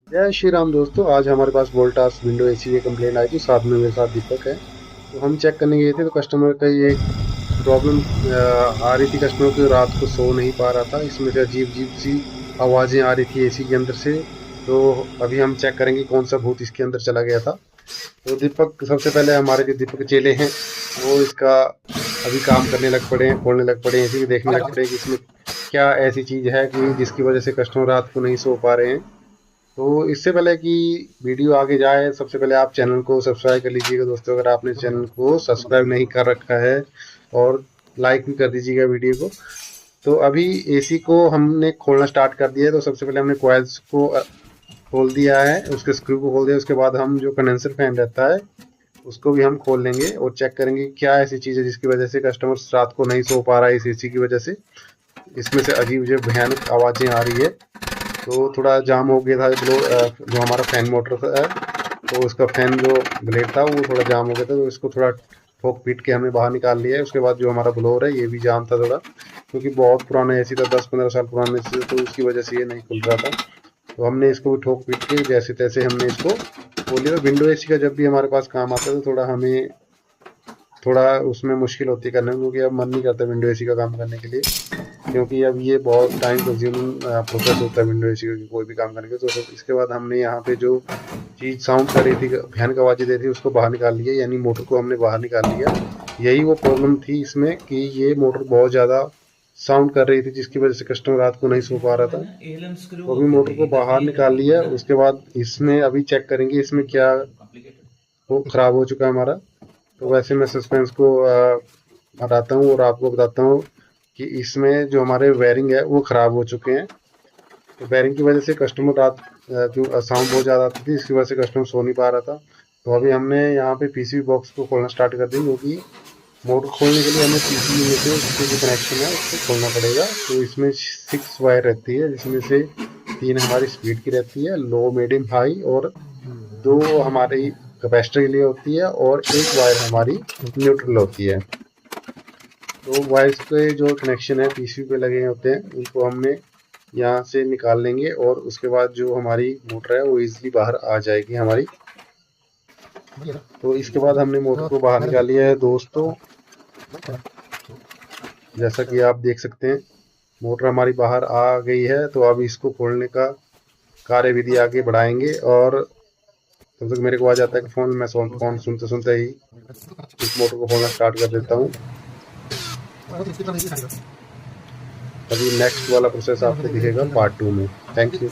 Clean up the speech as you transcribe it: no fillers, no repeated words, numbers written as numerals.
जय श्री राम दोस्तों। आज हमारे पास वोल्टास विंडो एसी की कंप्लेंट आई थी। साथ में मेरे साथ दीपक है। तो हम चेक करने गए थे तो कस्टमर का ये प्रॉब्लम आ रही थी। कस्टमर को रात को सो नहीं पा रहा था। इसमें से अजीब अजीब सी आवाज़ें आ रही थी एसी के अंदर से। तो अभी हम चेक करेंगे कौन सा भूत इसके अंदर चला गया था। तो दीपक, सबसे पहले हमारे जो दीपक चेले हैं वो इसका अभी काम करने लग पड़े हैं, खोलने लग पड़े हैं, इसी को देखने लग पड़े हैं कि इसमें क्या ऐसी चीज़ है कि जिसकी वजह से कस्टमर रात को नहीं सो पा रहे हैं। तो इससे पहले कि वीडियो आगे जाए, सबसे पहले आप चैनल को सब्सक्राइब कर लीजिएगा दोस्तों, अगर आपने चैनल को सब्सक्राइब नहीं कर रखा है, और लाइक भी कर दीजिएगा वीडियो को। तो अभी एसी को हमने खोलना स्टार्ट कर दिया है। तो सबसे पहले हमने कॉइल्स को खोल दिया है, उसके स्क्रू को खोल दिया। उसके बाद हम जो कंडेंसर फैन रहता है उसको भी हम खोल लेंगे और चेक करेंगे क्या ऐसी चीज़ है जिसकी वजह से कस्टमर रात को नहीं सो पा रहा है इस एसी की वजह से। इसमें से अजीब अजीब भयानक आवाज़ें आ रही है। तो थोड़ा जाम हो गया था जो हमारा फैन मोटर है। तो उसका फैन जो ब्लेड था वो थोड़ा जाम हो गया था, तो इसको थोड़ा ठोक पीट के हमने बाहर निकाल लिया है। उसके बाद जो हमारा ब्लोअर है ये भी जाम था थोड़ा, क्योंकि बहुत पुराना एसी था, 10-15 साल पुराना एसी था, तो उसकी वजह से ये नहीं खुल रहा था। तो हमने इसको भी ठोक पीट के जैसे तैसे हमने इसको खोल लिया। विंडो एसी का जब भी हमारे पास काम आता है तो थोड़ा उसमें मुश्किल होती है करने में, क्योंकि अब मन नहीं करता विंडो एसी का काम करने के लिए, क्योंकि अब ये बहुत टाइम कंज्यूमिंग प्रोसेस होता है विंडो एसी का कोई भी काम करने के। तो इसके बाद हमने यहाँ पे जो चीज़ साउंड कर रही थी, भयानक आवाज़ें दे रही थी, उसको बाहर निकाल लिया, यानी मोटर को हमने बाहर निकाल लिया। यही वो प्रॉब्लम थी इसमें कि ये मोटर बहुत ज़्यादा साउंड कर रही थी, जिसकी वजह से कस्टमर रात को नहीं सो पा रहा था। तो अभी मोटर को बाहर निकाल लिया। उसके बाद इसमें अभी चेक करेंगे इसमें क्या वो खराब हो चुका है हमारा। तो वैसे मैं सस्पेंस को हटाता हूँ और आपको बताता हूँ कि इसमें जो हमारे वायरिंग है वो ख़राब हो चुके हैं। तो वायरिंग की वजह से कस्टमर रात जो साउंड बहुत ज़्यादा आती थी, इसकी वजह से कस्टमर सो नहीं पा रहा था। तो अभी हमने यहाँ पे पीसीबी बॉक्स को खोलना स्टार्ट कर दी, क्योंकि मोटर खोलने के लिए हमें पीसीबी में से उसके जो कनेक्शन है उसको खोलना पड़ेगा। तो इसमें 6 वायर रहती है, जिसमें से 3 हमारी स्पीड की रहती है, लो मीडियम हाई, और 2 हमारी कैपेसिटर के लिए होती है, और 1 वायर हमारी न्यूट्रल होती है। तो वायर्स के जो कनेक्शन है पीसीबी पे लगे होते हैं उनको हमने यहाँ से निकाल लेंगे, और उसके बाद जो हमारी मोटर है वो इजीली बाहर आ जाएगी हमारी। तो इसके बाद हमने मोटर को बाहर निकाल लिया है दोस्तों। जैसा कि आप देख सकते हैं मोटर हमारी बाहर आ गई है। तो अब इसको खोलने का कार्यविधि आगे बढ़ाएंगे, और तब तक मेरे को आ जाता है कि फ़ोन में फ़ोन सुनते सुनते ही इस मोटर को खोलना स्टार्ट कर देता हूँ। अभी नेक्स्ट वाला प्रोसेस आपको दिखेगा पार्ट 2 में। Thank you.